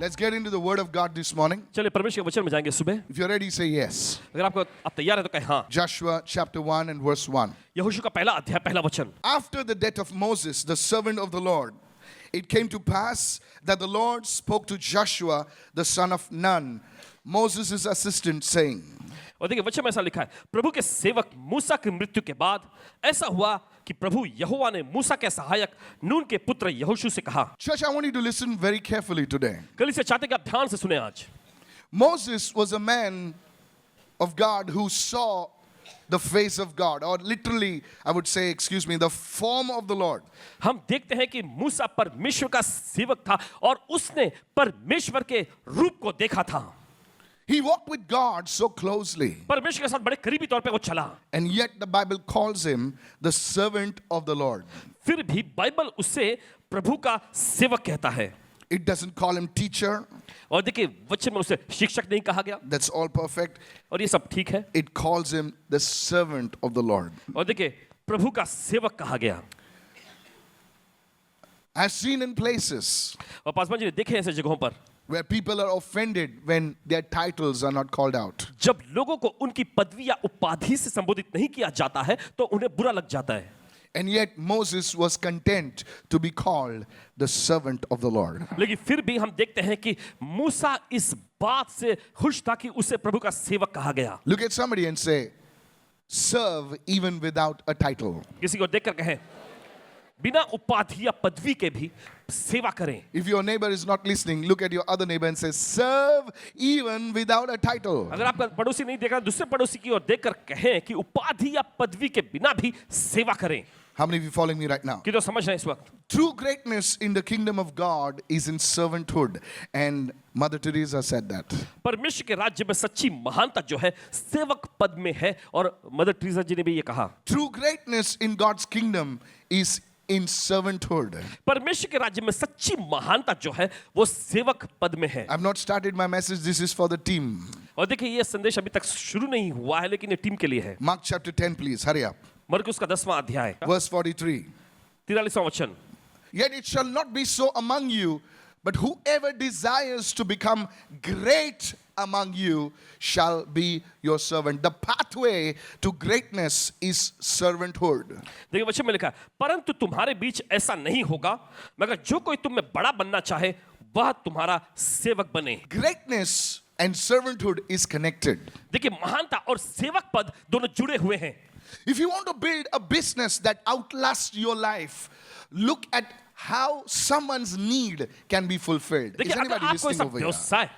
Let's get into the word of God this morning. चलिए परमेश्वर के वचन में जाएंगे सुबह. If you're ready, say yes. अगर आप तैयार है तो कहें हाँ. Joshua chapter 1 and verse 1. यहोशू का पहला अध्याय पहला वचन. After the death of Moses, the servant of the Lord, it came to pass that the Lord spoke to Joshua, the son of Nun, Moses' assistant, saying. और देखिए वचन में ऐसा लिखा है, प्रभु के सेवक मूसा की मृत्यु के बाद ऐसा हुआ कि प्रभु यहोवा ने मूसा के सहायक नून के पुत्र यहोशू से कहा. Church, I want you to listen very carefully today. कलीसिया चाहते हैं कि आप ध्यान से सुने आज. Moses was a man of God who saw the face of God, or literally, I would say, the form of the Lord. हम देखते हैं कि मूसा परमेश्वर का सेवक था और उसने परमेश्वर के रूप को देखा था. He walked with God so closely. परमेश्वर के साथ बड़े करीबी तौर पे वो चला. And yet the Bible calls him the servant of the Lord. फिर भी बाइबल उससे प्रभु का सेवक कहता है. It doesn't call him teacher. और देखिए वचन में उसे शिक्षक नहीं कहा गया. That's all perfect. और ये सब ठीक है. It calls him the servant of the Lord. और देखिए प्रभु का सेवक कहा गया. I've seen in places और पासवान जी ने देखे ऐसे जगहों पर where people are offended when their titles are not called out. जब लोगों को उनकी पदवी या उपाधि से संबोधित नहीं किया जाता है तो उन्हें बुरा लग जाता है. And yet Moses was content to be called the servant of the Lord. लेकिन फिर भी हम देखते हैं कि मूसा इस बात से खुश था कि उसे प्रभु का सेवक कहा गया. Look at somebody and say, serve even without a title. किसी को देखकर कहें बिना उपाधि या पदवी के भी सेवा करें. If your neighbor is not listening, look at your other neighbor and say, serve even without a title. अगर आपका पड़ोसी नहीं देख रहा दूसरे पड़ोसी की ओर देखकर कहें कि उपाधि या पदवी के बिना भी सेवा करें. How many of you following me right now? कि तो समझ रहे हैं इस वक्त. True greatness in the kingdom of God is in servanthood, and Mother Teresa said that. परमेश्वर के राज्य में सच्ची महानता जो है सेवक पद में है और मदर टेरेसा जी ने भी ये कहा. True greatness in God's kingdom is in servanthood. परमेश्वर के राज्य में सच्ची महानता जो है वो सेवक पद में है. I've not started my message. This is for the team. और देखिए ये संदेश अभी तक शुरू नहीं हुआ है लेकिन ये टीम के लिए है. Mark chapter 10, please. Hurry up. मरकुस का 10वां अध्याय Verse 43. 43वां वचन. Yet it shall not be so among you, but whoever desires to become great among you shall be your servant. The pathway to greatness is servanthood. देखिए वचन में लिखा है परंतु तुम्हारे बीच ऐसा नहीं होगा मगर जो कोई तुम में बड़ा बनना चाहे वह तुम्हारा सेवक बने. Greatness and servanthood is connected. देखिए महानता और सेवक पद दोनों जुड़े हुए हैं. If you want to build a business that outlasts your life, look at how someone's need can be fulfilled. Is देखिए अगर anybody आप कोई listening सा over here? व्यवसाय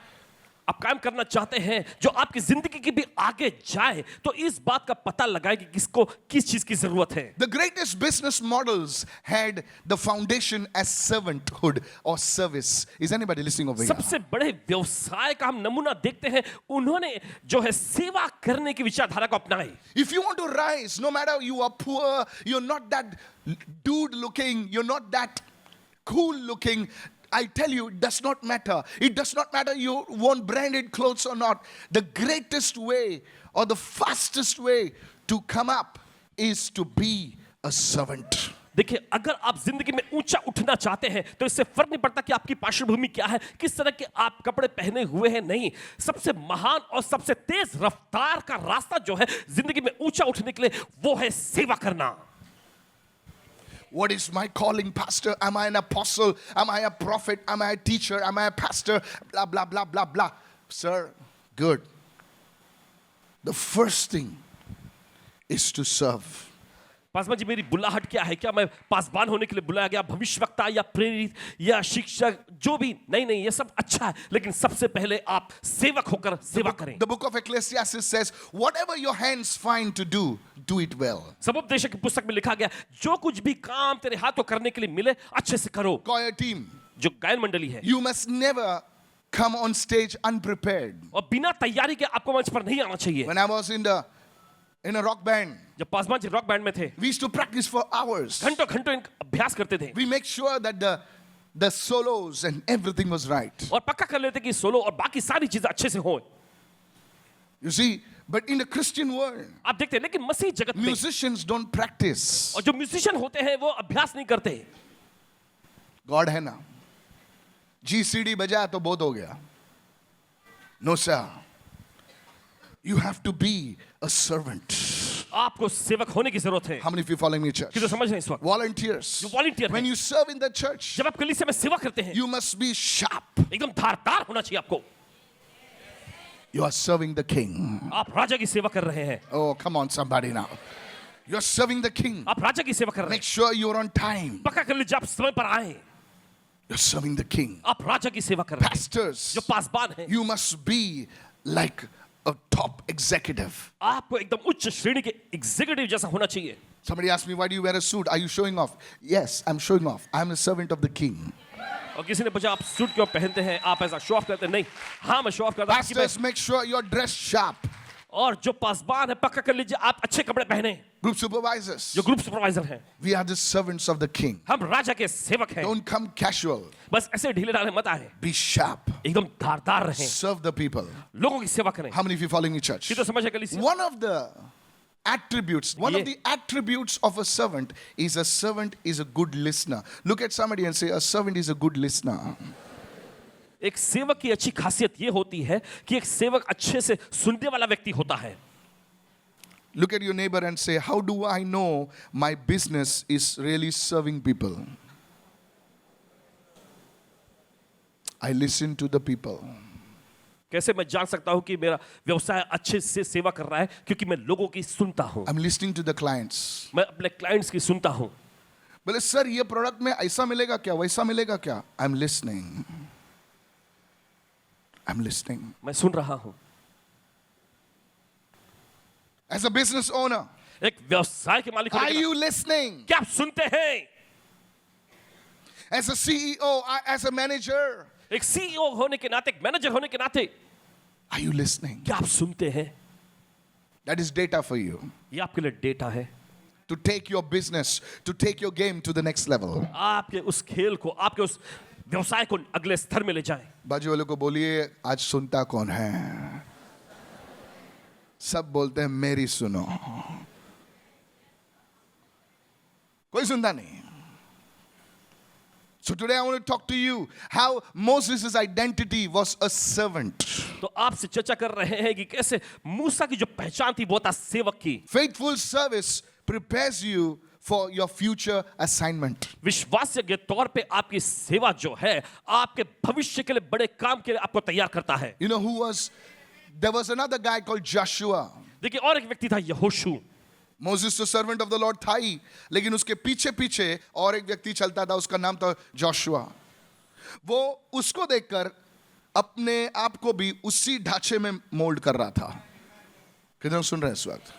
आप काम करना चाहते हैं जो आपकी जिंदगी की भी आगे जाए तो इस बात का पता लगाए कि किसको किस चीज की जरूरत है. The greatest business models had the foundation as servanthood or service. Is anybody listening over here? सबसे बड़े व्यवसाय का हम नमूना देखते हैं उन्होंने जो है सेवा करने की विचारधारा को अपनाई. If you want to rise, no matter you are poor, you're not that dude looking, you're not that cool looking, I tell you, it does not matter. It does not matter you want branded clothes or not. The greatest way or the fastest way to come up is to be a servant. देखिए अगर आप जिंदगी में ऊंचा उठना चाहते हैं तो इससे फर्क नहीं पड़ता कि आपकी पार्श्वभूमि क्या है किस तरह के आप कपड़े पहने हुए हैं. नहीं, सबसे महान और सबसे तेज रफ्तार का रास्ता जो है जिंदगी में ऊंचा उठने के लिए वो है सेवा करना. What is my calling, pastor? Am I an apostle? Am I a prophet? Am I a teacher? Am I a pastor? Blah, blah, blah, blah, blah. Sir, good. The first thing is to serve. Paswan ji मेरी बुलाहट क्या है? क्या मैं पासवान होने के लिए बुलाया गया, भविष्यवक्ता या प्रेरित या शिक्षक, जो भी नहीं, ये सब अच्छा है लेकिन सबसे पहले आप सेवक होकर सेवा करें. The book of Ecclesiastes says, whatever your hands find to do it well. समुपदेशक की पुस्तक में लिखा गया जो कुछ भी काम तेरे हाथों करने के लिए मिले अच्छे से करो. Choir team, जो गायन मंडली है you must never come on stage unprepared. और बिना तैयारी के आपको मंच पर नहीं आना चाहिए. When I was in a rock band, जब पासवान जी रॉक बैंड में थे we used to practice for hours. घंटों अभ्यास करते थे We make sure that the solos and everything was right. और पक्का कर लेते कि सोलो और बाकी सारी चीजें अच्छे से हों. You see, but in the Christian world, आप देखते हैं लेकिन मसीह जगत में musicians don't practice. और जो म्यूजिशियन होते हैं वो अभ्यास नहीं करते. God है ना, GCD बजाया तो बहुत हो गया. No sir. You have to be a servant. आपको सेवक होने की जरूरत है. How many of you following me, church? कितने समझ रहे हैं इस वक्त? Volunteers. जो volunteer When हैं. you serve in the church, जब आप कलीसिया में सेवा करते हैं, you must be sharp. एकदम धारदार होना चाहिए आपको. You are serving the king. आप राजा की सेवा कर रहे हैं. Oh, come on, somebody now. You're serving the king. आप राजा की सेवा कर रहे Make हैं. sure you're on time. पक्का कर लीजिए आप समय पर आए. You're serving the king. आप राजा की सेवा कर रहे हैं. Pastors, जो पासबान हैं, you must be like a top executive. आपको एकदम उच्च श्रेणी के एग्जीक्यूटिव जैसा होना चाहिए. Somebody asked me, why do you wear a suit? Are you showing off? Yes, I'm showing off. I'm a servant of the king. और किसी ने पूछा आप सूट क्यों पहनते हैं, आप ऐसा शो ऑफ करते हैं? नहीं, हाँ मैं शो ऑफ करता हूं कि Pastors, make sure you're dressed sharp. और जो पासबान है पक्का कर लीजिए आप अच्छे कपड़े पहने. Group supervisors, जो ग्रुप सुपरवाइजर हैं, we are the servants of the king. हम राजा के सेवक हैं. Don't come casual. बस ऐसे ढीले ढाले मत आए, Be sharp. एकदम धारदार रहें, Serve the people. लोगों की सेवा करें. How many of you following me, church? कितने समझ है कलीसिया? One of the Yeah. attributes of a servant is a good listener. Look at somebody and say, a servant is a good listener. एक सेवक की अच्छी खासियत ये होती है कि एक सेवक अच्छे से सुनने वाला व्यक्ति होता है. Look at your neighbor and say, how do I know my business is really serving people? I listen to the people. कैसे मैं जान सकता हूं कि मेरा व्यवसाय अच्छे से सेवा कर रहा है? क्योंकि मैं लोगों की सुनता हूं. I'm listening to the clients. मैं अपने क्लाइंट्स की सुनता हूं. बोले सर ये प्रोडक्ट में ऐसा मिलेगा क्या, वैसा मिलेगा क्या? I'm listening. I'm listening. मैं सुन रहा हूं. As a business owner, एक व्यवसाय के मालिक are होने के you listening? नाते क्या आप सुनते हैं? As a CEO, as a manager, एक सीईओ होने के नाते, एक मैनेजर होने के नाते are you listening? क्या आप सुनते हैं? That is data for you. ये आपके लिए डेटा है. To take your business, to take your game to the next level. आपके उस खेल को, आपके उस व्यवसाय को अगले स्तर में ले जाएं. बाजू वाले को बोलिए आज सुनता कौन है? सब बोलते हैं मेरी सुनो, कोई सुनता नहीं. So today I want to talk to you how Moses' identity was a servant. तो आपसे चर्चा कर रहे हैं कि कैसे मूसा की जो पहचान थी वो था सेवक की. Faithful service prepares you for your future assignment. विश्वास्य के तौर पे आपकी सेवा जो है आपके भविष्य के लिए बड़े काम के लिए आपको तैयार करता है. You know there was another guy called Joshua. देखिए और एक व्यक्ति था यहोशू. Moses the servant of the Lord था ही, लेकिन उसके पीछे पीछे और एक व्यक्ति चलता था, उसका नाम था जोशुआ. वो उसको देखकर अपने आप को भी उसी ढांचे में मोल्ड कर रहा था. कितने सुन रहे हैं इस वक्त?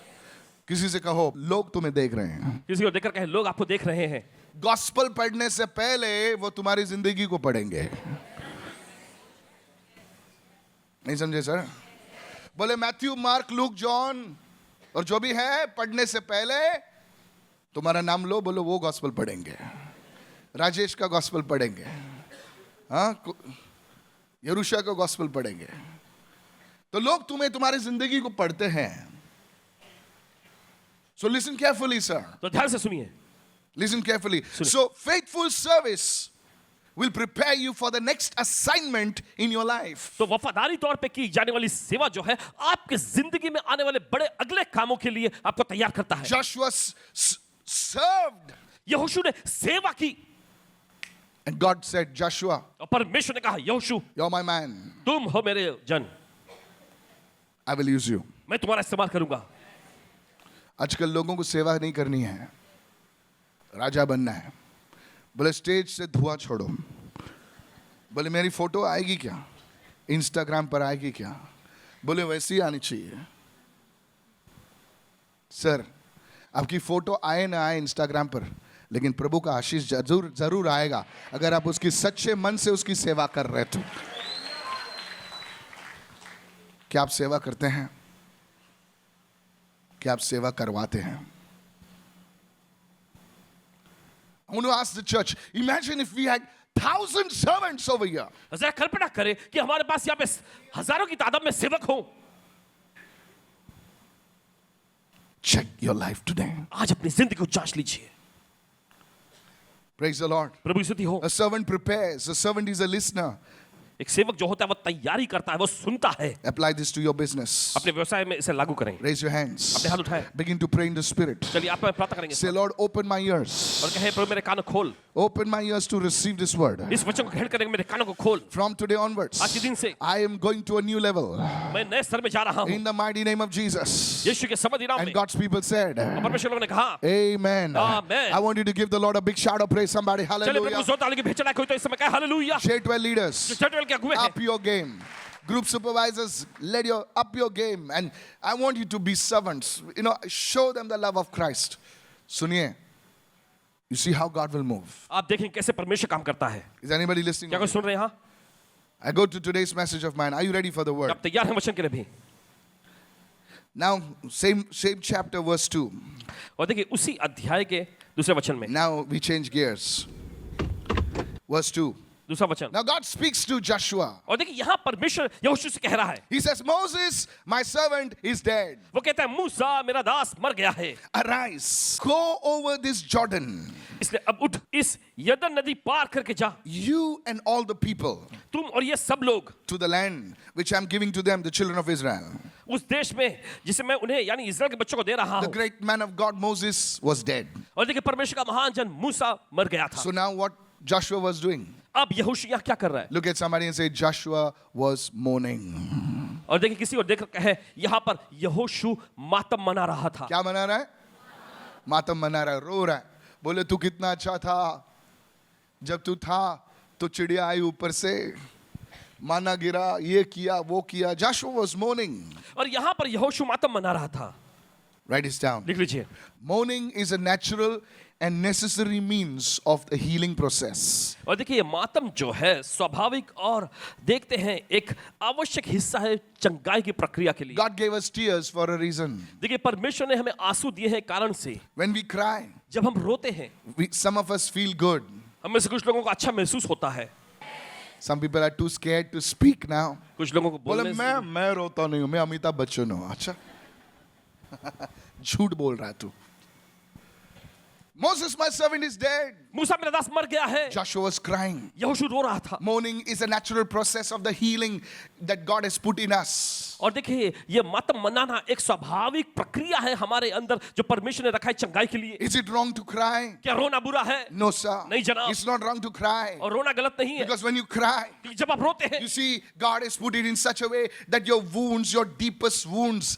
किसी से कहो लोग तुम्हें देख रहे हैं. किसी को देखकर कहे लोग आपको देख रहे हैं. गॉस्पेल पढ़ने से पहले वो तुम्हारी जिंदगी को पढ़ेंगे. नहीं समझे सर? बोले मैथ्यू, मार्क, लूक, जॉन और जो भी है पढ़ने से पहले तुम्हारा नाम लो, बोलो वो गॉस्पेल पढ़ेंगे. राजेश का गॉस्पेल पढ़ेंगे, हाँ यरूशा का गॉस्पेल पढ़ेंगे. तो लोग तुम्हें तुम्हारी जिंदगी को पढ़ते हैं. So listen carefully, sir. तो ध्यान से सुनिए. Listen carefully. So faithful service will prepare you for the next assignment in your life. तो वफादारी तौर पे की जाने वाली सेवा जो है आपके जिंदगी में आने वाले बड़े अगले कामों के लिए आपको तैयार करता है. Joshua served. यहोशू ने सेवा की. And God said, Joshua, और परमेश्वर ने कहा यहोशू you're my man. तुम हो मेरे जन, I will use you. मैं तुम्हारा इस्तेमाल करूंगा. आजकल लोगों को सेवा नहीं करनी है, राजा बनना है. बोले स्टेज से धुआं छोड़ो. बोले मेरी फोटो आएगी क्या, इंस्टाग्राम पर आएगी क्या? बोले वैसी आनी चाहिए. सर आपकी फोटो आए ना आए इंस्टाग्राम पर, लेकिन प्रभु का आशीष जरूर आएगा अगर आप उसकी सच्चे मन से उसकी सेवा कर रहे तो. क्या आप सेवा करते हैं? क्या आप सेवा करवाते हैं? I want to ask the church, imagine if we had 1,000 servants over here. जरा कल्पना करें कि हमारे पास यहाँ पे हजारों की तादाद में सेवक हो. Check your life today. आज अपनी जिंदगी को जांच लीजिए. Praise the Lord. प्रभु की स्तुति हो। A servant prepares. A servant is a listener. एक सेवक जो होता है वो तैयारी करता है, वो सुनता है। Apply this to your business. अपने व्यवसाय में इसे लागू करें। Raise your hands. अपने हाथ उठाएं। Begin to pray in the Spirit. चलिए आप प्रार्थना करेंगे। Say, Lord, open my ears. और कहे प्रभु मेरे कान खोल। Open my ears to receive this word. इस वचन को ग्रहण करेंगे, मेरे कानों को खोल। From today onwards, आज के दिन से I am going to a new level. मैं नए स्तर में जा रहा हूँ। In the mighty name of Jesus. यीशु के समर्थी नाम And में। God's people said, और परमेश्वर लोगों ने कहा, Amen. Amen. I want you to give the Lord a big shout of praise. Somebody, चलिए प्रभु hallelujah. को जोर ताली की भेंट चढ़ाए, कोई तो इस समय कहे हालेलुया। J12 leaders, चर्च के अगुवे हैं। up your game. Group supervisors, up your game. And I want you to be servants. You know, show them the love of Christ. Suniye, you see how God will move. आप देखें कैसे परमेश्वर काम करता है। Is anybody listening? क्या कोई सुन रहे हैं? हाँ, I go to today's message of mine. Are you ready for the word? आप तैयार हैं वचन के लिए भी? Now, same chapter, verse 2. और देखिए उसी अध्याय के दूसरे वचन में। Now we change gears. Verse 2. दूसरा वचन। Now God speaks to Joshua. और देखिए यहाँ परमेश्वर यहोशू से कह रहा है। He says, Moses, my servant, is dead. वो कहता है मूसा मेरा दास मर गया है। Arise, go over this Jordan, इसलिए अब उठ इस यरदन नदी पार करके जा, you and all the people, तुम और ये सब लोग to the land which I'm giving to them, the children of Israel. उस देश में जिसे मैं उन्हें यानी इस्राएल के बच्चों को दे रहा The हूँ। great man of God, Moses, was dead. और देखिए परमेश्वर का महान जन मूसा मर गया था। So now what Joshua was doing? अब यहोशू यहाँ क्या कर रहा है? Look at somebody and say, Joshua was mourning. और देखिए किसी और देख कहे यहाँ पर यहोशू मातम मना रहा था। क्या मना रहा है? मातम मना रहा है, रो रहा है। बोले तू कितना अच्छा था, जब तू था तो चिड़िया आई ऊपर से, माना गिरा, ये किया वो किया. Joshua was mourning. और यहाँ पर यहोशू मातम मना रहा था। Write this down. लिख लीजिए। Mourning is a natural and necessary means of the healing process. और देखिए ये मातम जो है स्वाभाविक और देखते हैं एक आवश्यक हिस्सा है चंगाई की प्रक्रिया के लिए। God gave us tears for a reason. देखिए परमेश्वर ने हमें आंसू दिए हैं कारण से। When we cry, जब हम रोते हैं some of us feel good. हम में से कुछ लोगों को अच्छा महसूस होता है। Some people are too scared to speak now. कुछ लोगों को बोले बोलने से मैं रोता नहीं हूँ, मैं अमिताभ बच्चन हूँ. अच्छा, झूठ बोल रहा है तू. Moses, my servant, is dead. मूसा मेरा दास मर गया है। Joshua was crying. यहोशू रो रहा था। Mourning is a natural process of the healing that God has put in us. और देखिए ये मातम मनाना एक स्वाभाविक प्रक्रिया है हमारे अंदर जो परमेश्वर ने रखा है चंगाई के लिए। Is it wrong to cry? क्या रोना बुरा है? No, sir. नहीं जनाब। It's not wrong to cry. और रोना गलत नहीं है। Because when you cry, क्योंकि जब आप रोते हैं you see, God has put it in such a way that your wounds, your deepest wounds,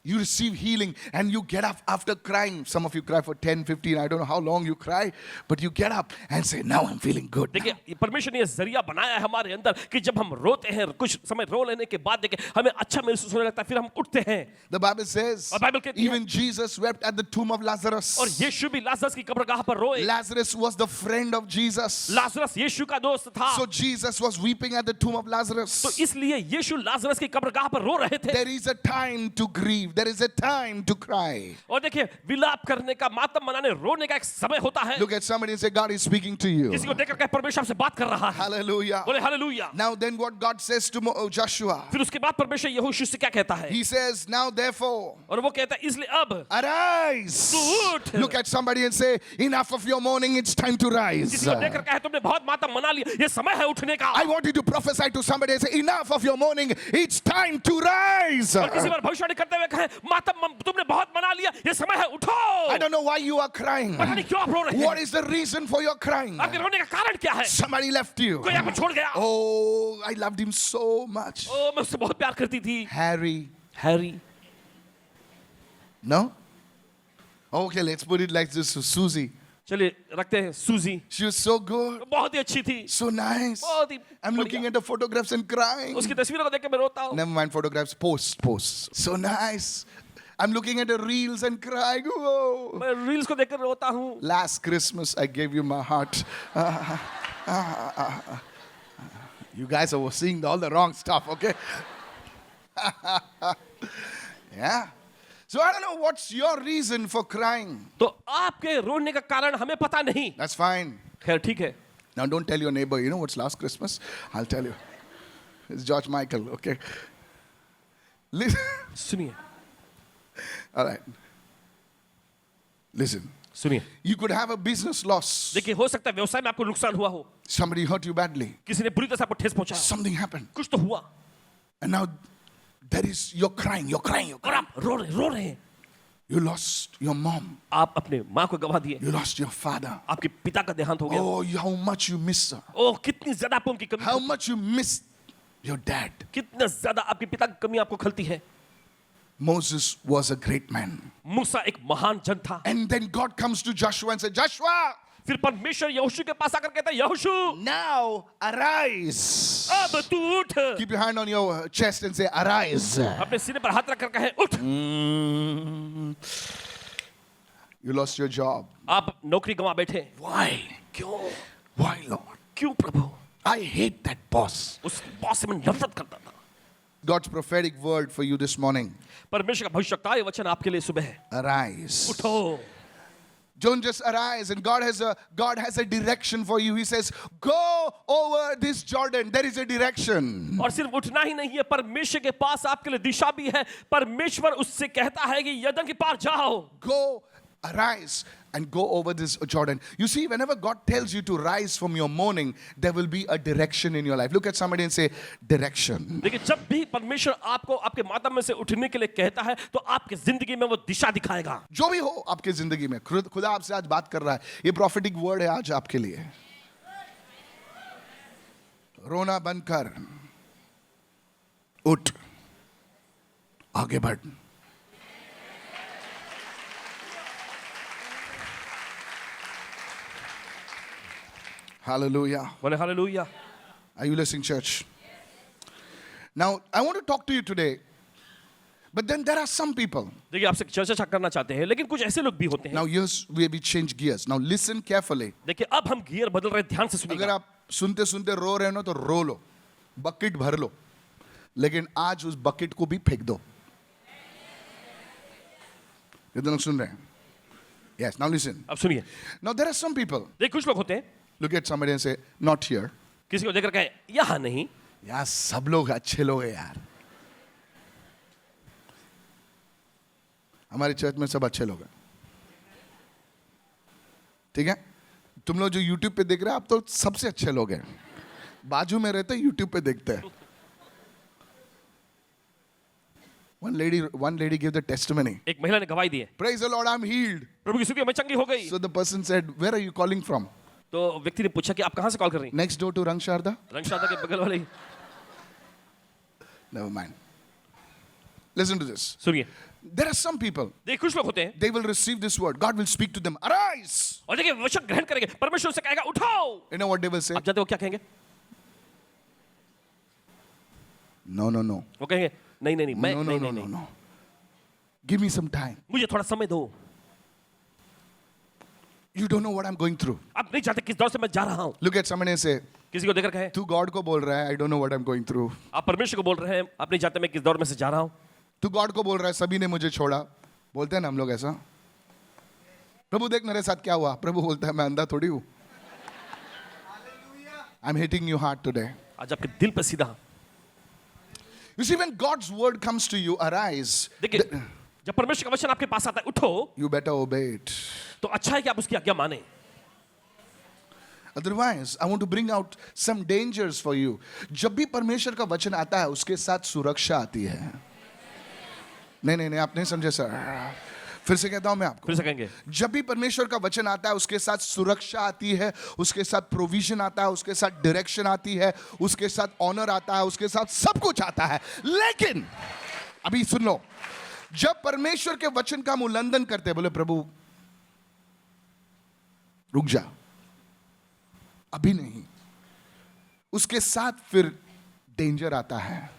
you receive healing and you get up after crying. Some of you cry for 10, 15, I don't know how long you cry, but you get up and say, now I'm feeling good. देखिए परमेश्वर ने ये जरिया बनाया है हमारे अंदर कि जब हम रोते हैं कुछ समय रो लेने के बाद देखिए हमें अच्छा महसूस होने लगता है फिर हम उठते हैं। The Bible says, और बाइबल कहती है even Jesus wept at the tomb of Lazarus. और यीशु भी लाजरस की कब्रगाह पर रोए। Lazarus was the friend of Jesus. Lazarus यीशु का दोस्त था। So Jesus was weeping at the tomb of Lazarus. तो इसलिए यीशु लाजरस की कब्रगाह पर रो रहे थे। There is a time to grieve. There is a time to cry. और देखिए विलाप करने का मातम मनाने रोने का एक समय होता है। Look at somebody and say, God is speaking to you. किसी को देखकर कहे परमेश्वर आपसे बात कर रहा है। Hallelujah. बोले hallelujah. Now then what God says to Joshua. फिर उसके बाद परमेश्वर यहोशू से क्या कहता है? He says, now therefore, और वो कहता है इसलिए अब arise. तू उठ। Look at somebody and say, enough of your mourning, it's time to rise. किसी को देखकर कहे तुमने बहुत मातम मना लिया, ये समय है उठने का। I want you to prophesy to somebody and say, enough of your mourning, it's time to rise. और किसी बार भविष्यवाणी करते हुए कहे मातम तुमने बहुत मना लिया, ये समय है उठो। I don't know why you are crying. पता नहीं क्यों आप रो रहे हैं? What is the reason for your crying? आपके रोने का कारण क्या है? Somebody left you. कोई आपको छोड़ गया। Oh, I loved him so much. ओ मैं उससे बहुत प्यार करती थी। Harry. Harry. No? Okay, let's put it like this. Susie. चलिए रखते हैं सूजी। She was so good. बहुत ही अच्छी थी। So nice. बहुत ही I'm looking at the photographs and crying. उसकी तस्वीरों को देख के मैं रोता हूँ। Never mind photographs. Post. So nice. I'm looking at the reels and crying. Whoa. मैं रील्स को देखकर रोता हूँ। Last Christmas, I gave you my heart. You guys are seeing all the wrong stuff, okay? Yeah. So I don't know what's your reason for crying. तो आपके रोने का कारण हमें पता नहीं। That's fine. खैर ठीक है। Now don't tell your neighbor, you know what's last Christmas? I'll tell you. It's George Michael, okay? Listen. सुनिए। All right. Listen. सुनिए, You could have a business loss. देखिए हो सकता है व्यवसाय में आपको नुकसान हुआ हो, Somebody hurt you badly. किसी ने बुरी तरह से आपको ठेस पहुंचाया, Something happened. कुछ तो हुआ And now there is, you're crying, you're crying, you're और crying. आप रो रहे हैं। You lost your mom. आप अपने माँ को गवा दिए, You lost your father. आपके पिता का देहांत हो गया। Oh, how much you miss her. ओह कितनी ज्यादा आपको उनकी कमी, How much you miss your dad. कितना ज्यादा आपके पिता की कमी आपको खलती है। Moses was a great man. मूसा एक महान जन था। And then God comes to Joshua and says, Joshua, फिर परमेश्वर यहोशू के पास आकर कहता है, यहोशू now arise. अब तू उठ। Keep your hand on your chest and say, arise. अपने सीने पर हाथ रखकर कहे उठ। You lost your job. आप नौकरी गंवा बैठे। Why? क्यों? Why, Lord? क्यों प्रभु? I hate that boss. उस बॉस से मैं नफरत करता था। God's prophetic word for you this morning. परमेश्वर का भविष्यकाल वचन आपके लिए सुबह है। Arise. उठो। Don't just arise, and God has a direction for you. He says, go over this Jordan. There is a direction. और सिर्फ उठना ही नहीं है, परमेश्वर के पास आपके लिए दिशा भी है। परमेश्वर उससे कहता है कि यरदन के पार जाओ। Go, arise, and go over this Jordan. You see, whenever God tells you to rise from your mourning, there will be a direction in your life. Look at somebody and say, direction. देखिए जब भी परमेश्वर आपको आपके माता में से उठने के लिए कहता है तो आपकी जिंदगी में वो दिशा दिखाएगा। जो भी हो आपके जिंदगी में, खुदा आपसे आज बात कर रहा है। ये prophetic word है आज आपके लिए। रोना बंद कर, उठ, आगे बढ़। Hallelujah. बोले hallelujah. Are you listening, church? Now, I want to talk to you today. But then there are some people. देखिए आपसे चर्चा करना चाहते हैं, लेकिन कुछ ऐसे लोग भी होते हैं। Now, here's where we change gears. Now, listen carefully. देखिए अब हम गियर बदल रहे हैं, ध्यान से अगर सुनिएगा। आप सुनते सुनते रो रहे हो ना तो रो लो, बकेट भर लो, लेकिन आज उस बकेट को भी फेंक दो। कितने लोग सुन रहे हैं? Yes, now listen. अब सुनिए, Now, there are some people. देखिए कुछ लोग होते हैं, Look at somebody and say, not here. किसी को देखकर कहे यहाँ नहीं। यार सब लोग अच्छे लोग हैं यार, हमारे चर्च में सब अच्छे लोग हैं। ठीक है, तुम लोग जो YouTube पे देख रहे हो आप तो सबसे अच्छे लोग हैं, बाजू में रहते YouTube पे देखते हैं। One lady gave the testimony. एक महिला ने गवाही दी है, Praise the Lord, I'm healed. प्रभु की स्तुति, मैं चंगी हो गई। So the person said, where are you calling from? तो व्यक्ति ने पूछा कि आप कहाँ से कॉल कर रही हैं? Next door to Rangsharda? रंगशादा के बगल वाले। Never mind. Listen to this. सुनिए, There are some people, देखिए कुछ लोग होते हैं, they will receive this word. God will speak to them. Arise. और देखिए वचन ग्रहण करेंगे, परमेश्वर उनसे कहेगा उठाओ। You know what they will say? आप जानते हो क्या कहेंगे? No, no, no. वो कहेंगे नहीं नहीं नहीं, मैं No, no, नहीं no, नहीं no, नहीं, no. Give me some time. मुझे थोड़ा समय दो। You don't know what I'm going through. आप नहीं जानते किस दौर से मैं जा रहा हूँ। Look at somebody and say, किसी को देखकर कहे, तू God को बोल रहा है, I don't know what I'm going through. आप परमेश्वर को बोल रहे हैं, आप नहीं जानते मैं किस दौर में से जा रहा हूँ। तू God को बोल रहा है, सभी ने मुझे छोड़ा। बोलते हैं ना हम लोग ऐसा। प्रभु देख मेरे साथ क्या हुआ। प्रभु बोलता है मैं अंधा थोड़ी हूँ। I'm hitting you hard today. आज आपके दिल पर सीधा। You see, when God's word comes to you, arise. देखिए जब परमेश्वर का वचन आपके पास आता है, उठो, You better obey it. तो अच्छा है कि आप उसकी आज्ञा माने। Otherwise, I want to bring out some dangers for you. जब भी परमेश्वर का वचन आता है, उसके साथ सुरक्षा आती है। नहीं, आप नहीं समझे सर। फिर से कहता हूं मैं आपको। फिर से कहेंगे, जब भी परमेश्वर का वचन आता है, उसके साथ सुरक्षा आती है, उसके साथ प्रोविजन आता है, उसके साथ डायरेक्शन आती है, उसके साथ ऑनर आता है, उसके साथ सब कुछ आता है। लेकिन अभी सुन लो, जब परमेश्वर के वचन का हम उल्लंघन करते हैं, बोले प्रभु रुक जा, अभी नहीं, उसके साथ फिर डेंजर आता है।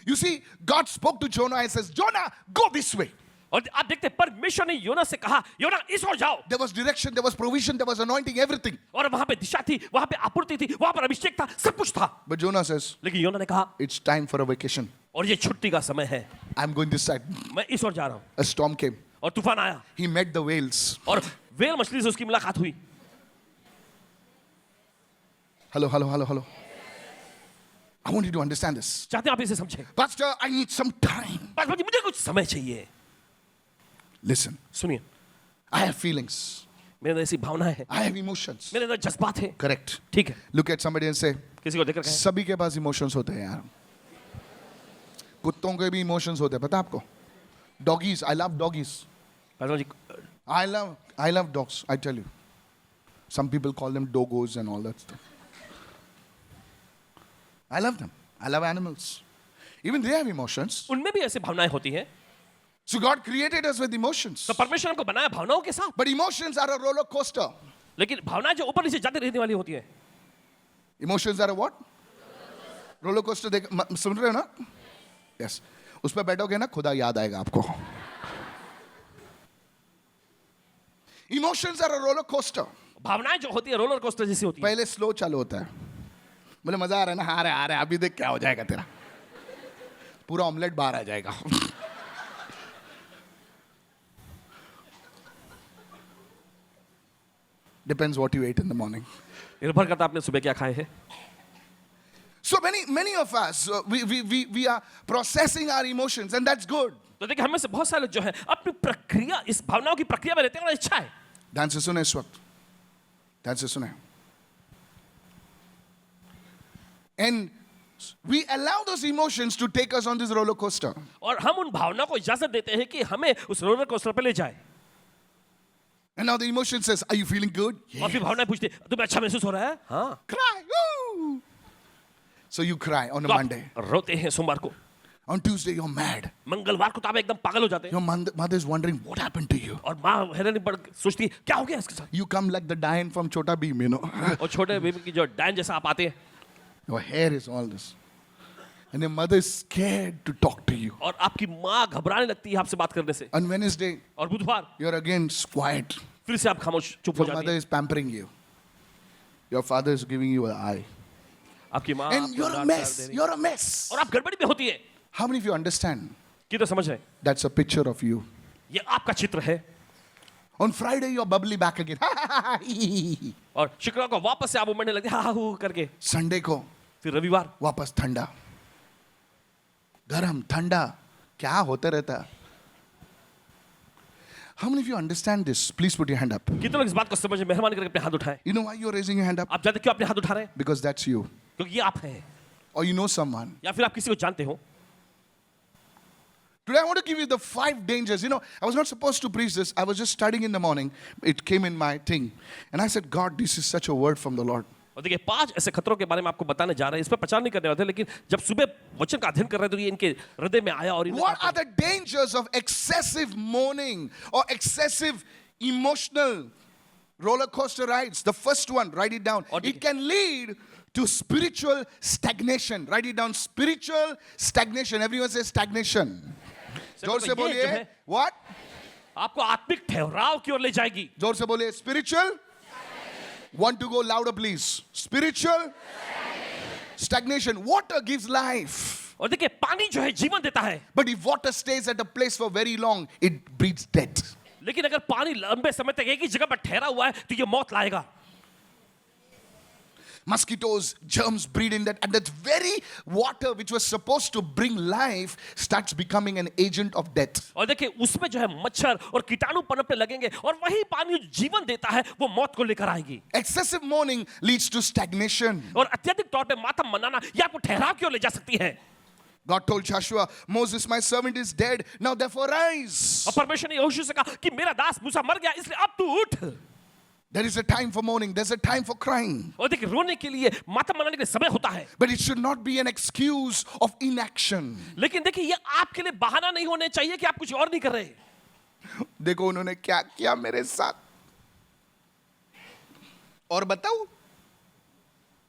You see, God spoke to Jonah and says, Jonah, go this way. और आप देखते हैं परमेश्वर ने योना से कहा, योना इस ओर जाओ। There was direction, there was provision, there was anointing, everything. और वहां पे दिशा थी, वहां पे आपूर्ति थी, वहां पर अभिषेक था, सब कुछ था। But Jonah says, लेकिन योना ने कहा, it's time for a vacation. और ये छुट्टी का समय है, I'm going this side. मैं इस ओर जा रहा हूं। A storm came. और तूफान आया, He met the whales. और वेल मछली से उसकी मुलाकात हुई। Hello. I want you to understand this. चाहते हैं आप इसे समझें। Pastor, I need some time. मुझे कुछ समय चाहिए। Listen, सुनिए, I have feelings. मेरे अंदर ऐसी भावनाएं हैं, I have emotions. मेरे अंदर जज्बात हैं. Correct. ठीक है, Look at somebody and say, किसी को देखकर कहें, सभी के पास इमोशंस होते हैं यार. कुत्तों के भी इमोशंस होते हैं, पता है आपको? Doggies, I love doggies. Paswan ji, I love dogs, I tell you. Some people call them dogos and all that stuff. I love them. I love animals. Even they have emotions. उनमें भी ऐसी भावनाएं होती हैं. So God created us with emotions. तो परमेश्वर ने हमको बनाया भावनाओं के साथ. But emotions are a roller coaster. लेकिन भावनाएं जो ऊपर नीचे जाती रहने वाली होती हैं. Emotions are a what? Roller coaster. सुन रहे हो ना? Yes. उस पर बैठोगे ना, खुदा याद आएगा आपको. Emotions are a roller coaster. भावनाएं जो होती है रोलर कोस्टर जैसी होती है. पहले स्लो चालू होता है. बोले मजा आ रहा है ना, आ रहा है, अभी देख क्या हो जाएगा तेरा. पूरा ऑमलेट बाहर आ जाएगा. Depends what you ate in the morning. निर्भर करता आपने सुबह क्या खाए हैं. So many of us, we are processing our emotions, and that's good. तो देखिए हम में से बहुत सारे लोग जो है अपनी प्रक्रिया, इस भावनाओं की प्रक्रिया में रहते हैं और अच्छा है. ध्यान से सुने इस वक्त. ध्यान से सुने. And we allow those emotions to take us on this roller coaster. और हम उन भावनाओं को इजाजत देते हैं कि हमें उस रोलर कोस्टर पे ले जाए. And now the emotion says, "Are you feeling good?" और फिर भावनाएं पूछती है, तुम्हें अच्छा महसूस हो रहा है? हाँ. Cry. Woo! So you cry on a तो आप Monday. रोते हैं सोमवार को. On Tuesday you're mad. मंगलवार को तो आप एकदम पागल हो जाते हैं. Your mother is wondering what happened to you. और माँ हैरानी पड़ सोचती है क्या हो गया इसके साथ. You come like the Diane from Chota Bheem, you know. और छोटे बेबी की जो डायन जैसा आप आते हैं. Your hair is all this. And your mother is scared to talk to you. और आपकी माँ घबराने लगती है आपसे बात करने से. On Wednesday, और बुधवार you're again quiet. फिर से आप खामोश चुप हो Your जाती mother है. is pampering you. Your father is giving you an eye. आपकी माँ And आपको you're a डांट mess. दे रही है. You're a mess. और आप गड़बड़ी में होती है. How many of you understand? कि तो समझ रहे हैं. That's a picture of you. ये आपका चित्र है. On Friday, you're bubbly back again. और शुक्रवार को वापस से आप उमड़ने लगते हैं, हा हू करके. Sunday को फिर रविवार वापस ठंडा. गरम ठंडा क्या होता रहता है. How many of you understand this? Please put your hand up. कितने लोग इस बात को समझे, मेहरबानी करके अपने हाथ उठाएं. You know why you're raising your hand up? आप जानते क्यों अपने हाथ उठा रहे हैं? Because that's you. क्योंकि ये आप हैं. Or you know someone. या फिर आप किसी को जानते हो. Today I want to give you the 5 dangers. You know, I was not supposed to preach this. I was just studying in the morning. It came in my thing. And I said, God, this is such a word from the Lord. और देखिए 5 ऐसे खतरों के बारे में आपको बताने जा रहे हैं. इस पर प्रचार नहीं करने वाले थे, लेकिन जब सुबह वचन का अध्ययन कर रहे थे तो ये इनके हृदय में आया. और What are the dangers of excessive mourning or excessive emotional roller coaster rides? The first one, write it down. It can lead to spiritual stagnation. Write it down. Spiritual stagnation. Everyone says stagnation. जोर से बोलिए. What? आपको आत्मिक ठहराव की ओर ले जाएगी. जोर से बोलिए. Spiritual. Want to go louder, please. Spiritual stagnation. Water gives life. और देखिए पानी जो है जीवन देता है. But if water stays at a place for very long, it breeds death. लेकिन अगर पानी लंबे समय तक एक ही जगह पर ठहरा हुआ है तो ये मौत लाएगा. Mosquitoes, germs breed in that, and that very water which was supposed to bring life starts becoming an agent of death. और देखिए उसमें जो है मच्छर और कीटाणु पनपने लगेंगे और वही पानी जो जीवन देता है वो मौत को लेकर आएगी. Excessive mourning leads to stagnation. और अत्यधिक तौर पे मातम मनाना ये आपको ठहराव की ओर ले जा सकती है. God told Joshua, Moses, my servant is dead. Now therefore rise. और परमेश्वर ने यहोशू से कहा कि मेरा दास मूसा मर गया इसलिए अब तू उठ. There is a time for mourning. There's a time for crying. और देखिए रोने के लिए मातम मनाने के लिए समय होता है. But it should not be an excuse of inaction. लेकिन देखिए ये आपके लिए बहाना नहीं होने चाहिए कि आप कुछ और नहीं कर रहे. देखो उन्होंने क्या किया मेरे साथ. और बताऊं?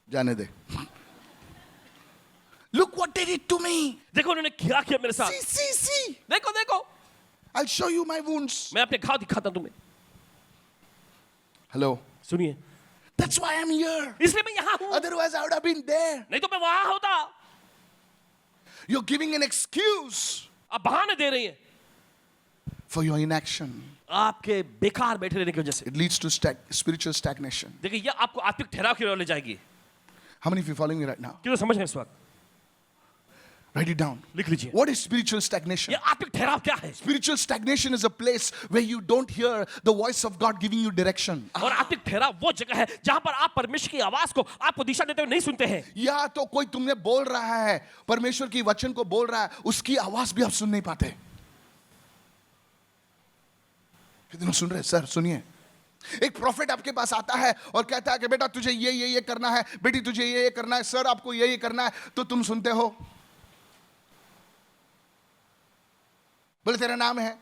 जाने दे. Look what they did to me. देखो उन्होंने क्या किया मेरे साथ. See. देखो देखो. I'll show you my wounds. मैं अपने घाव दिखाता हूं तुम्हें. Hello. सुनिए. That's why I'm here. इसलिए मैं यहाँ हूँ. Otherwise I would have been there. नहीं तो मैं वहां होता. You're giving an excuse आप बहाने दे रही हैं for your inaction. आपके बेकार बैठे रहने की वजह से. It leads to spiritual stagnation. देखिए ये आपको आत्मिक ठहराव की ओर ले जाएगी. How many of you following me right now? क्यों समझ रहे हैं इस वक्त? Write it down. लिख लीजिए। What is spiritual stagnation? ये आत्मिक ठहराव क्या है? Spiritual stagnation is a place where you don't hear the voice of God giving you direction. और आत्मिक ठहराव वो जगह है जहां पर आप परमेश्वर की आवाज को आपको दिशा देते हुए नहीं सुनते हैं। या तो कोई तुमने बोल रहा है, परमेश्वर की वचन को बोल रहा है, उसकी आवाज भी आप सुन नहीं पाते। कितने सुन रहे? सर सुनिए, एक प्रॉफिट आपके पास आता है और कहता है कि बेटा तुझे ये करना है, बेटी तुझे ये करना है, सर आपको ये करना है, तो तुम सुनते हो। बोले तेरा नाम है।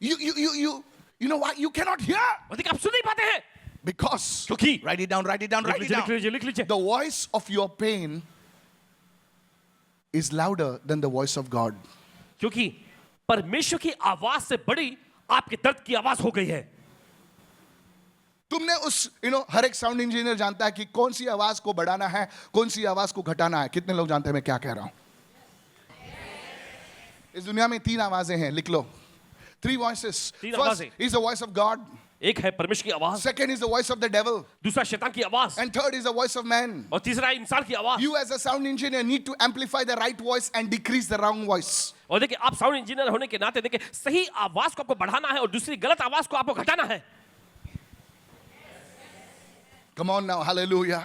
You know why you cannot hear? अधिक आप सुन नहीं पाते हैं Because क्योंकि write it down. लिख लीजिए। The voice of your pain is louder than the voice of God. क्योंकि परमेश्वर की आवाज से बड़ी आपके दर्द की आवाज हो गई है। तुमने उस हर एक साउंड इंजीनियर जानता है कि कौन सी आवाज को बढ़ाना है, कौन सी आवाज को घटाना है। कितने लोग जानते हैं मैं क्या कह रहा हूं? इस दुनिया में 3 आवाजें हैं, लिख लो। 3 voices. 3 First आवाजें। is the voice of God. एक है परमेश्वर की आवाज, Second is the voice of the devil. दूसरा शैतान की आवाज, And third is the voice of man. और तीसरा है इंसान की आवाज। You as a sound engineer need to amplify the right voice and decrease the wrong voice. और देखिए आप साउंड इंजीनियर होने के नाते देखिए सही आवाज को आपको बढ़ाना है और दूसरी गलत आवाज को आपको घटाना है। Come on now, hallelujah.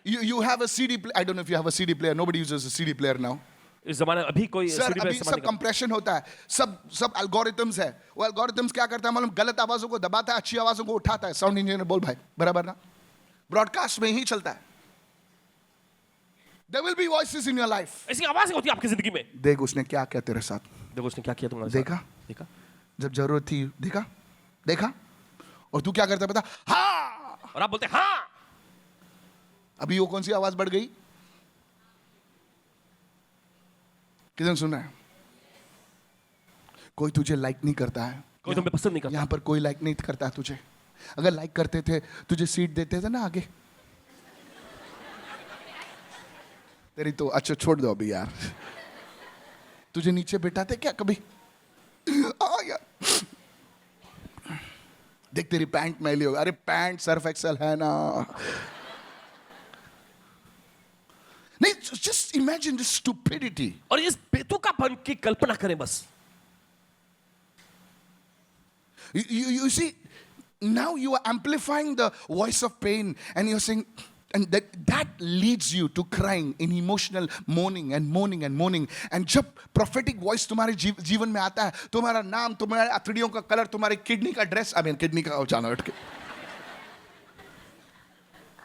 You have a CD player. I don't know if you have a CD player. Nobody uses a CD player now. इस जमाने में अभी कोई सर सीडी पे अभी इस्तेमाल सब नहीं करता। कंप्रेशन होता है, सब एल्गोरिथम्स है। वो एल्गोरिथम्स क्या करता है मालूम? गलत आवाजों को दबाता है, अच्छी आवाजों को उठाता है। साउंड इंजीनियर बोल भाई, बराबर ना? ब्रॉडकास्ट में ही चलता है। There will be voices in your life. ऐसी आवाजें होती है आपकी जिंदगी में। देख उसने क्या किया तेरे साथ, देखो उसने क्या किया तुम्हारे देखा? साथ। देखा जब जरूरत थी, देखा और तू क्या करता है पता? हाँ। और आप बोलते हैं हाँ। अभी वो कौन सी आवाज बढ़ गई? किधर सुन रहा है? कोई तुझे लाइक नहीं करता है, कोई तुम्हें पसंद नहीं करता। यहाँ पर कोई लाइक नहीं करता है तुझे। अगर लाइक करते थे तुझे सीट देते थे ना आगे। तेरी तो अच्छा छोड़ दो अभी यार। तुझे नीचे बैठाते क्या कभी? यार देख तेरी पैंट मैली होगी। अरे पैंट सर्फ एक्सेल है ना। नहीं, just imagine this stupidity. और इस बेतुकापन की कल्पना करें बस। You see, now you are amplifying the voice of pain and you're saying, and that leads you to crying in emotional mourning. And जब prophetic voice तुम्हारे जीवन में आता है, तुम्हारा नाम, तुम्हारे अथड़ियों का कलर, तुम्हारी किडनी का ड्रेस, किडनी का जाना हट के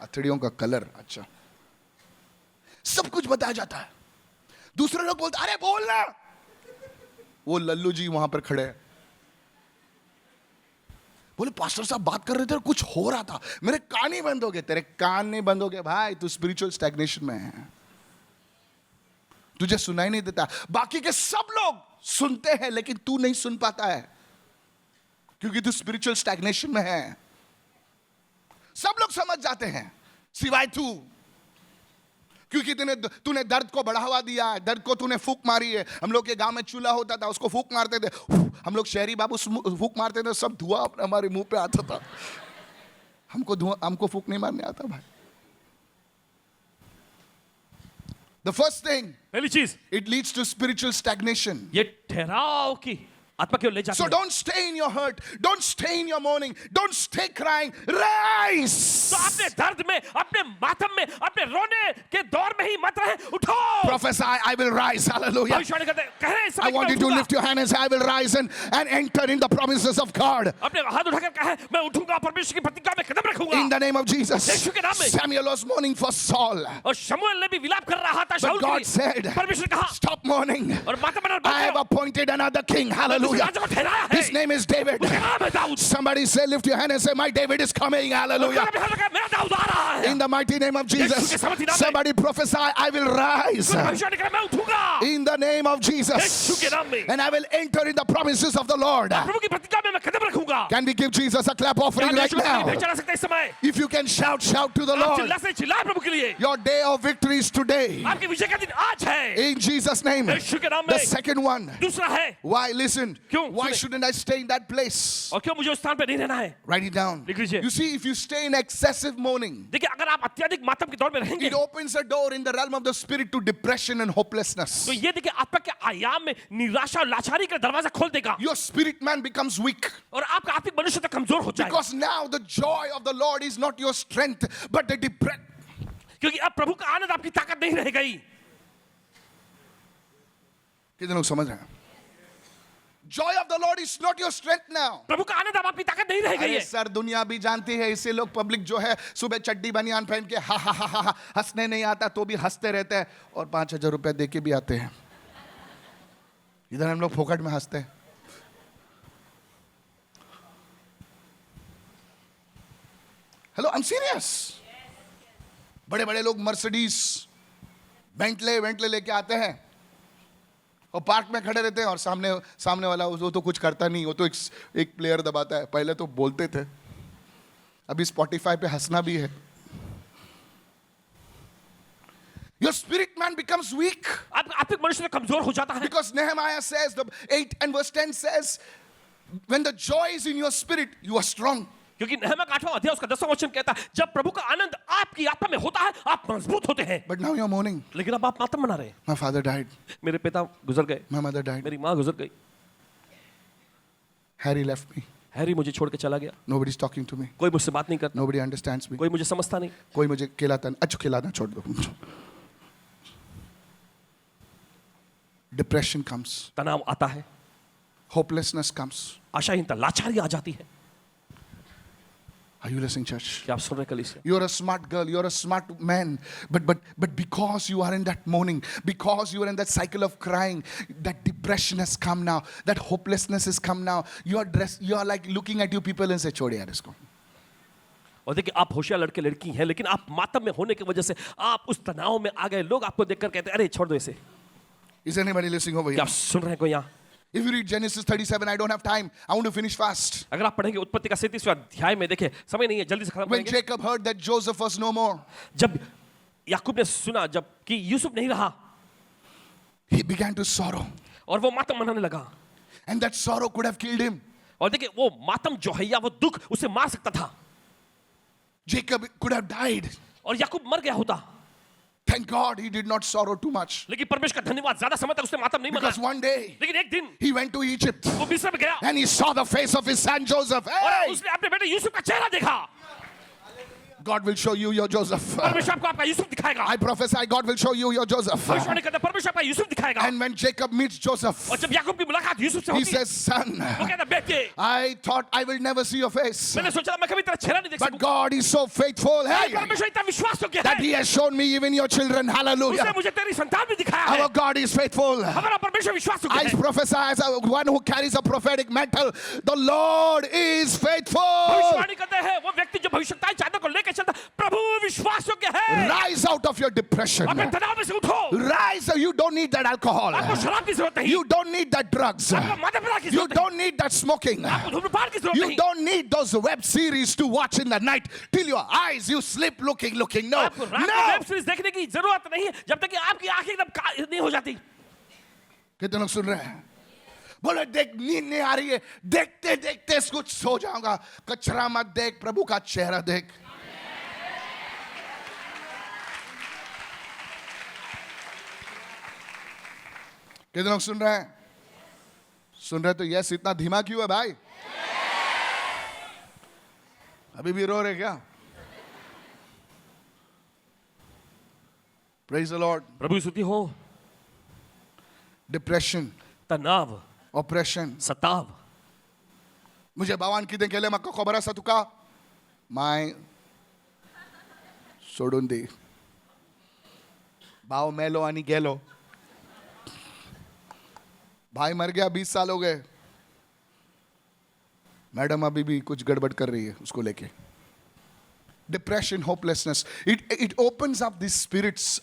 अथड़ियों का कलर, अच्छा सब कुछ बताया जाता है। दूसरे लोग बोलते अरे बोलना। वो लल्लू जी वहां पर खड़े हैं, बोले पास्टर साहब बात कर रहे थे और कुछ हो रहा था, मेरे कान ही बंद हो गए। तेरे कान नहीं बंद हो गए भाई, तू स्पिरिचुअल स्टैग्नेशन में है, तुझे सुनाई नहीं देता। बाकी के सब लोग सुनते हैं लेकिन तू नहीं सुन पाता है क्योंकि तू स्पिरिचुअल स्टैग्नेशन में है। सब लोग समझ जाते हैं सिवाय तू, क्योंकि तूने दर्द को बढ़ावा दिया है, दर्द को तूने फूंक मारी है। हम लोग के गांव में चूल्हा होता था, उसको फूंक मारते थे। हम लोग शहरी बाबू फूंक मारते थे, सब धुआं हमारे मुंह पे आता था। हमको फूंक नहीं मारने आता भाई। The first thing, पहली चीज, it leads to spiritual stagnation. ये ठहराव की आत्मा की ओर ले जाता So है। don't stay in your hurt, don't stay in your mourning, don't stay crying. Rise. तो अपने दर्द में, अपने मातम में, अपने रोने के दौर में ही मत रहे, उठो। Prophesy, I will rise. Hallelujah. भविष्यवाणी करते कह रहे हैं इस समय I कि want मैं you to उठूंगा। lift your hand and say, I will rise and enter in the promises of God. अपने हाथ उठाकर कहा मैं उठूंगा, परमेश्वर की प्रतिज्ञा में कदम रखूंगा। In the name of Jesus. यीशु के नाम में। Samuel was mourning for Saul. और शमूएल ने भी विलाप कर रहा था But शाऊल के God लिए। said, परमेश्वर ने कहा stop mourning. और मातम मना I have appointed another king. Hallelujah. राजा को ठहराया है। His name is David. उसका नाम है Dawood. Somebody say, lift your hand and say, my David is coming. Hallelujah. मेरा दाऊद आ रहा है। In the mighty name of Jesus. यीशु के समर्थी नाम में। Somebody prophesy, I will rise. भविष्यवाणी करें मैं उठूंगा। in the name of Yeshu Jesus. के नाम में And I will enter in the promises of the Lord. प्रभु की प्रतिज्ञा में मैं कदम रखूंगा. Can we give Jesus a clap offering क्या right यीशु को now? भेजा जा सकता है इस समय? If you can shout to the आप Lord. चिल्ला से चिल्लाए प्रभु के लिए. Your day of victory is today. आपकी विजय का दिन आज है. In Jesus' name. यीशु के नाम The में. second one. दूसरा है. Why? Listen. क्यों? Why सुने. shouldn't I stay in that place? और क्यों मुझे उस स्थान पे नहीं रहना है? Write it down. लिख लीजिए. You see, if you stay in excessive mourning, देखिए अगर आप अत्यधिक मातम के दौर में रहेंगे, it opens a door in the realm of the spirit to depression and hopelessness. तो ये देखिए आत्मा के आयाम में निराशा और लाचारी का दरवाजा खोल देगा. Your spirit man becomes weak और आपका आत्मिक मनुष्य तक कमजोर हो जाएगा. because now the joy of the Lord is not your strength but the depression. क्योंकि अब प्रभु का आनंद आपकी ताकत नहीं रह गई. कितने लोग समझ रहे हैं? Joy of the Lord is not your strength now. प्रभु का आनंद अब आपकी ताकत नहीं रह गई अरे है. सर दुनिया भी जानती है, इससे लोग पब्लिक जो है सुबह चड्डी बनियान पहन के हा हा हा हा हा, हंसने नहीं आता तो भी हंसते रहते हैं और 5,000 रुपए दे के भी आते हैं. इधर हम लोग फोकट में हंसते हैं. Hello, I am serious. बड़े बड़े लोग मर्सिडीज बेंटले लेके आते हैं और पार्क में खड़े रहते हैं और सामने वाला वो तो कुछ करता नहीं, वो तो एक प्लेयर दबाता है. पहले तो बोलते थे, अभी स्पॉटिफाई पे हंसना भी है. Your spirit man becomes weak आत्मिक मनुष्य कमजोर हो जाता है. because Nehemiah says, the 8 and verse 10 says, when the joy is in your spirit, you are strong. क्योंकि नहम्याह का 8वां अध्याय उसका 10वां वचन कहता है जब प्रभु का आनंद आपकी आत्मा में होता है आप मजबूत होते हैं. But now you're mourning. लेकिन अब आप मातम मना रहे हैं. My father died. मेरे पिता गुजर गए, My mother died. मेरी माँ गुजर गई, Harry left me. हैरी मुझे छोड़ के चला गया, Nobody's talking to me. कोई मुझसे बात नहीं करता, Nobody understands me. कोई मुझे समझता नहीं. कोई मुझे खिलाता नहीं. अच्छा खिलाना छोड़ दो. Depression comes. तनाव आता है, Hopelessness comes. आशाहीनता, लाचारी आ जाती है. Are you listening, church? क्या आप सुन रहे कलीसिया? You're a smart girl, you're a smart man, but because you are in that mourning, because you are in that cycle of crying, that depression has come now, that hopelessness has come now. You are like looking at you people and say, "Chhod yaar isko." और देखिए आप होशियार लड़के लड़की हैं, लेकिन आप मातम में होने की वजह से आप उस तनाव में आ गए. लोग आपको देखकर कहते हैं अरे छोड़ दो इसे. Is anybody listening over क्या here? आप सुन रहे हैं कोई यहाँ? If you read Genesis 37, I don't have time. I want to finish fast. अगर आप पढ़ेंगे उत्पत्ति का 37वां अध्याय में देखिए, समय नहीं है, जल्दी से खत्म When करेंगे. Jacob heard that Joseph was no more, जब याकूब ने सुना जब कि यूसुफ नहीं रहा, he began to sorrow. और वो मातम मनाने लगा. And that sorrow could have killed him. और देखिए वो मातम जो है या वो दुख उसे मार सकता था. Jacob could have died. और याकूब मर गया होता. Thank God he did not sorrow too much. लेकिन परमेश्वर का धन्यवाद, ज्यादा समय तक उसने मातम नहीं Because मनाया. one day लेकिन एक दिन he went to Egypt वो मिस्र में गया and he saw the face of his son Joseph. और Hey! उसने अपने बेटे यूसुफ का चेहरा देखा. God will show you your Joseph. परमेश्वर आपको आपका यूसुफ दिखाएगा. I prophesy God will show you your Joseph. भविष्यवाणी करता है, परमेश्वर आपका यूसुफ दिखाएगा. And when Jacob meets Joseph, और जब याकूब की मुलाकात यूसुफ से he होती है, says, "Son, वो कहता है बेटे, I thought I will never see your face, मैंने सोचा मैं कभी तेरा चेहरा नहीं देख but सकूंगा. God is so faithful, hey, परमेश्वर इतना विश्वास योग्य that है, He has shown me even your children. उसने Hallelujah! मुझे तेरी संतान भी दिखाया है. Our God is faithful. हमारा परमेश्वर विश्वास योग्य I है. prophesy as one who carries a prophetic mantle. The Lord is faithful. भविष्यवाणी करते हैं वो व्यक्ति जो भविष्यताएं चादर को लेकर चलता, प्रभु विश्वास योग्य है. Rise out of your depression. अपने तनाव में से उठो. Rise. You don't need that alcohol. आपको शराब की जरूरत नहीं. You don't need that drugs. आपको मद्यपान की You जरूरत नहीं. don't need that smoking. आपको धूम्रपान की जरूरत You नहीं. don't need those web series to watch in the night till your eyes you sleep looking. No, आपको रात में no. वेब सीरीज देखने की जरूरत नहीं है जब तक कि आपकी आंखें एकदम नहीं हो जाती. कितने लोग सुन रहे हैं? बोले देख नींद नहीं आ रही है, देखते देखते कुछ सो जाऊंगा. कचरा मत देख, प्रभु का चेहरा देख. कितने लोग सुन रहे हैं? सुन रहे तो यस, इतना धीमा क्यों है भाई? अभी भी रो रहे क्या? Praise the Lord. प्रभु की स्तुति हो. Depression, तनाव, oppression. सताव. मुझे बावान किती केले मग खबर असा तुका? माय सोडून दे. भाव मेलो आणि गेलो. भाई मर गया, 20 साल हो गए. मैडम अभी भी कुछ गड़बड़ कर रही है उसको लेके. Depression, hopelessness. It opens up these spirits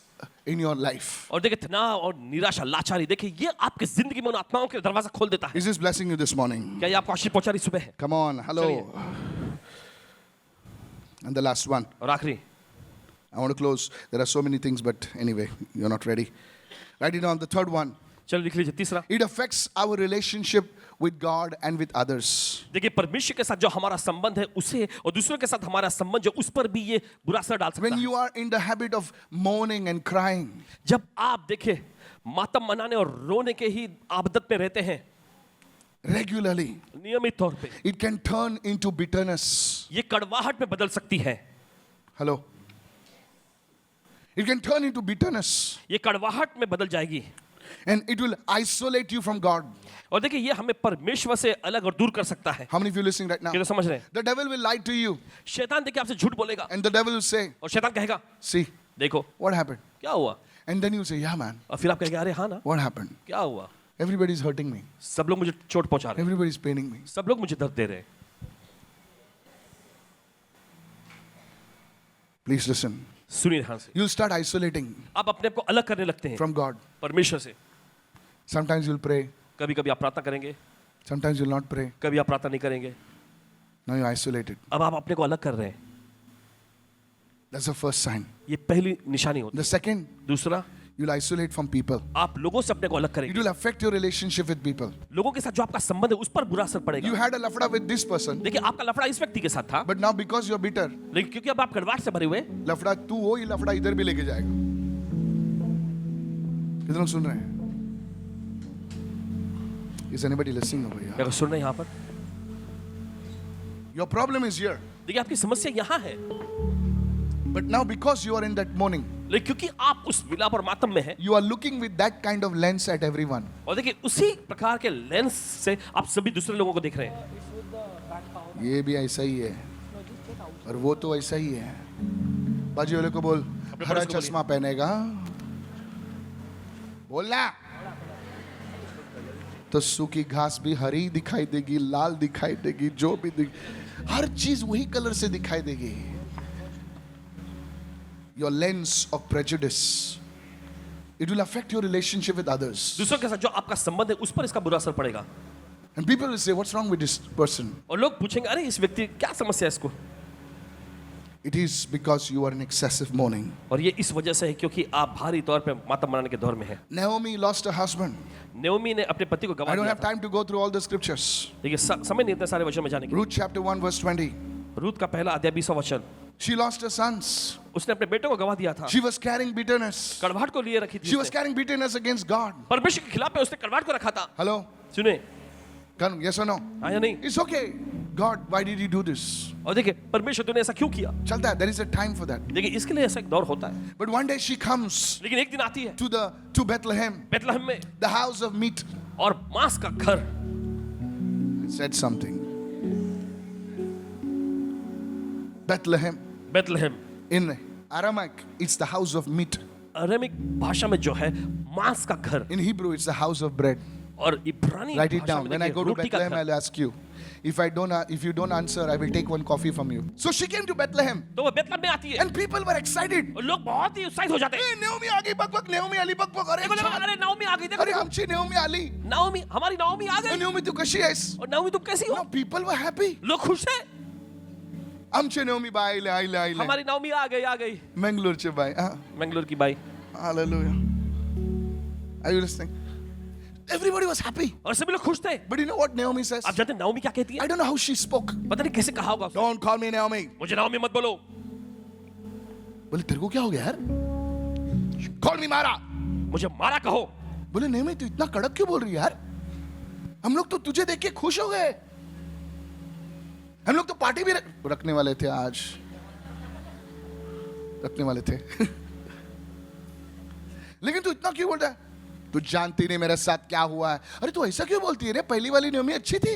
in your life. और देखिए तनाव और निराशा लाचारी, देखिए ये आपकी जिंदगी में उन आत्माओं के दरवाजा खोल देता है। Is this blessing you this morning? क्या ये आपको आशीष पहुंचा रही सुबह है? Come on, hello. And the last one. और आखिरी, I want to close. There are so many things, but anyway, you're not ready. Write it down. The third one. चलो लिख लीजिए तीसरा। It affects our relationship with God and with others. देखिए परमेश्वर के साथ जो हमारा संबंध है उसे और दूसरों के साथ हमारा संबंध जो उस पर भी ये बुरा असर डाल सकता When है। you are in the habit of mourning and crying, जब आप देखिए मातम मनाने और रोने के ही आदत में रहते हैं regularly, नियमित तौर पे, it can turn into bitterness. ये कड़वाहट में बदल सकती है। Hello. It can turn into bitterness, ये कड़वाहट में बदल जाएगी and it will isolate you from God. और देखिए ये हमें परमेश्वर से अलग और दूर कर सकता है। How many of you listening right now? ये तो समझ रहे हैं। The devil will lie to you, शैतान देखिए आपसे झूठ बोलेगा and the devil will say, और शैतान कहेगा "See, देखो what happened?" क्या हुआ, And then you say, "Yeah, man, और फिर आप कहेंगे अरे हाँ ना what happened? क्या हुआ, Everybody's hurting me. सब लोग मुझे चोट पहुंचा रहे हैं, Everybody's paining me." सब लोग मुझे दर्द दे रहे हैं। Please listen. सुनिए ध्यान से, You'll start isolating आप अपने आप को अलग करने लगते हैं from God. परमेश्वर से। Sometimes you'll pray, कभी कभी आप प्रार्थना करेंगे, sometimes you'll not pray. कभी आप प्रार्थना नहीं करेंगे। Now you're isolated. अब आप अपने को अलग कर रहे हैं, That's the first sign. ये पहली निशानी होती The second, है। दूसरा, you'll isolate from people. आप लोगों से अपने को अलग It करेंगे। will affect your relationship with people. लोगों के साथ जो आपका संबंध है उस पर बुरा असर You पड़ेगा। had a lafda with this person, देखिए आपका लफड़ा इस व्यक्ति के साथ था, but now because you're bitter, लेकिन क्योंकि अब आप कड़वाहट से भरे हुए, लफड़ा तू वो ही लफड़ा इधर भी लेके जाएगा। कितने लोग सुन रहे हैं? Is anybody listening over here? अगर सुन रहे हैं यहाँ पर, Your problem is here, देखिए आपकी समस्या यहाँ है, but now because you are in that mourning, लेकिन क्योंकि आप उस विलाप और मातम में हैं, you are looking with that kind of lens at everyone. और देखिए उसी प्रकार के लेंस से आप सभी दूसरे लोगों को देख रहे हैं। ये भी ऐसा ही है और वो तो ऐसा ही है। बाजू वाले को बोल, अपने हरा पड़ोस को चश्मा पहनेगा, बोलना तो सूखी घास भी हरी दिखाई देगी, लाल दिखाई देगी, जो भी हर चीज वही कलर से दिखाई देगी। Your lens of prejudice, it will affect your relationship with others. दूसरों के साथ जो आपका संबंध है उस पर इसका बुरा असर पड़ेगा, And people will say, "What's wrong with this person?" और लोग पूछेंगे अरे इस व्यक्ति क्या समस्या है इसको, It is because you are in excessive mourning. और ये इस वजह से है क्योंकि आप भारी तौर पे मातम मनाने के दौर में हैं। Naomi lost her husband. Naomi ने अपने पति को गवा I don't दिया have था। time to go through all the scriptures. देखिए समय नहीं इतने सारे वचन में जाने के। Ruth chapter 1 verse 20. रूत का पहला अध्याय 20वां वचन, She lost her sons. उसने अपने बेटों को गवा दिया था, She was carrying bitterness. कड़वाहट को लिए रखी थी She was उसने। carrying bitterness against God. परमेश्वर के खिलाफ में उसने कड़वाहट को रखा था। Hello? सुने, Come, yes or no? हाँ या नहीं? It's okay. God, why did you do this? और देखिए परमेश्वर तूने ऐसा क्यों किया, चलता है. There is a time for that. देखिए इसके लिए ऐसा एक दौर होता है। But one day she comes लेकिन एक दिन आती है to Bethlehem, बेतलहम में, the house of meat. और मांस का घर। It said something. Bethlehem. Bethlehem In Aramaic, it's the house of meat. Aramaic भाषा में जो है मांस का घर, In Hebrew, it's the house of bread. और इब्रानी Write it भाषा down. में When I देखिए go to रोटी का Bethlehem, घर। I'll ask you. If you don't answer, I will take one coffee from you. So she came to Bethlehem, तो वो बेतलहम में आती है, and people were excited. और लोग बहुत ही उत्साहित हो जाते हैं। Hey, Naomi आ गई, बक बक, Naomi आली, बक बक. अरे देखो देखो, छान. अरे नाओमी आ गई, देखो अरे आमची Naomi आली. नाओमी, हमारी नाओमी आ गई। Naomi तू कशी आहेस? और नाओमी तुम कैसी हो? Now people were happy. लोग खुश हैं, आमचे Naomi बाई आइले आइले आइले. हमारी नाओमी आ गई। मंगलोरचे बाई. मंगलोर की by, Hallelujah. Are you listening? Everybody was happy. और सभी लोग खुश थे। But you know what Naomi says? आप जानते हैं नाओमी क्या कहती है? I don't know how she spoke. पता नहीं कैसे कहा होगा उसने। Don't call me Naomi. मुझे नाओमी मत बोलो। बोले तेरे को क्या हो गया यार? Call me Mara. मुझे मारा कहो। बोले Naomi तू इतना कड़क क्यों बोल रही है यार? हम लोग तो तुझे देख के खुश हो गए। हम लोग तो पार्टी भी रखने वाले थे आज। रखने वाले थे। लेकिन तू इतना क्यों बोल रहा है? तू जानती नहीं मेरे साथ क्या हुआ है। अरे तू ऐसा क्यों बोलती है रे? पहली वाली Naomi अच्छी थी।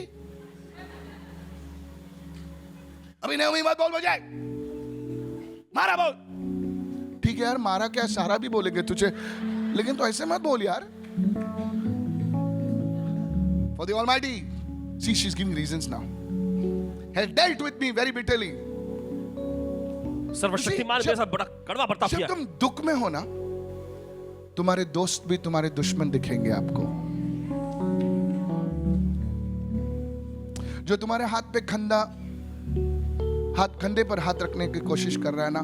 अभी Naomi मत बोल मुझे। मारा बोल। ठीक है यार, मारा क्या, सारा भी बोलेंगे तुझे, लेकिन तो ऐसे मत बोल यार। For the Almighty, see, she's giving reasons now. Has dealt with me very bitterly. सर्वशक्तिमान मेरे साथ बड़ा कड़वा बर्ताव जब किया। तुम दुख में हो ना, तुम्हारे दोस्त भी तुम्हारे दुश्मन दिखेंगे आपको। जो तुम्हारे हाथ पे कंधे पर हाथ रखने की कोशिश कर रहा है ना,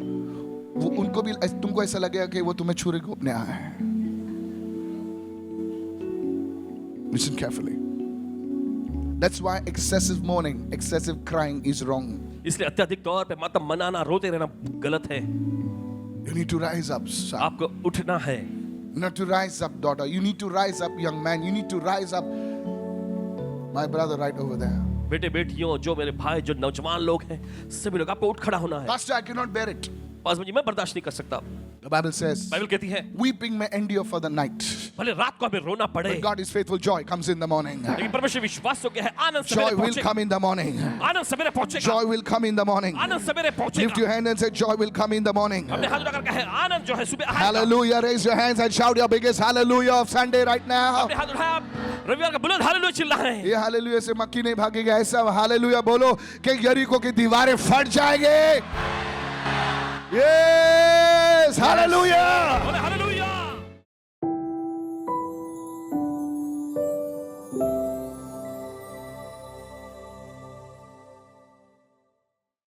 वो उनको भी तुमको ऐसा लगेगा कि वो तुम्हें छुरी घोंपने आया है। Listen carefully. That's why excessive mourning, excessive crying is wrong. इसलिए अत्यधिक तौर पे मातम मनाना, रोते रहना गलत है। You need to rise up, son. आपको उठना है। You need to rise up, daughter. You need to rise up, young man. You need to rise up, my brother right over there. बेटे बेटियों, जो मेरे भाई, जो नौजवान लोग हैं, सभी लोग आपको उठ खड़ा होना है। Pastor, I cannot bear it. पास मुझे मैं बर्दाश्त नहीं कर सकता। The Bible says, बाइबल कहती है weeping may endure for the night, भले रात को हमें रोना पड़े, but God is faithful. Joy comes in the morning. लेकिन परमेश्वर विश्वास योग्य है। आनंद Joy सवेरे will पहुंचेगा। come in the morning. आनंद सवेरे पहुंचेगा। Joy will come in the morning. आनंद सवेरे Lift पहुंचेगा। your hand and say, Joy will come in the morning. हमने हाथ उठाकर कहा है, आनंद जो है सुबह आएगा। Hallelujah. Raise your hands and shout your biggest hallelujah of Sunday right now. हमने हाथ उठाया, रविवार का बुलंद हालेलुया चिल्ला है। ये हालेलुया से मक्खी नहीं भागेगा। ऐसा हालेलुया बोलो कि यरीको की दीवारें फट जाएंगे। ये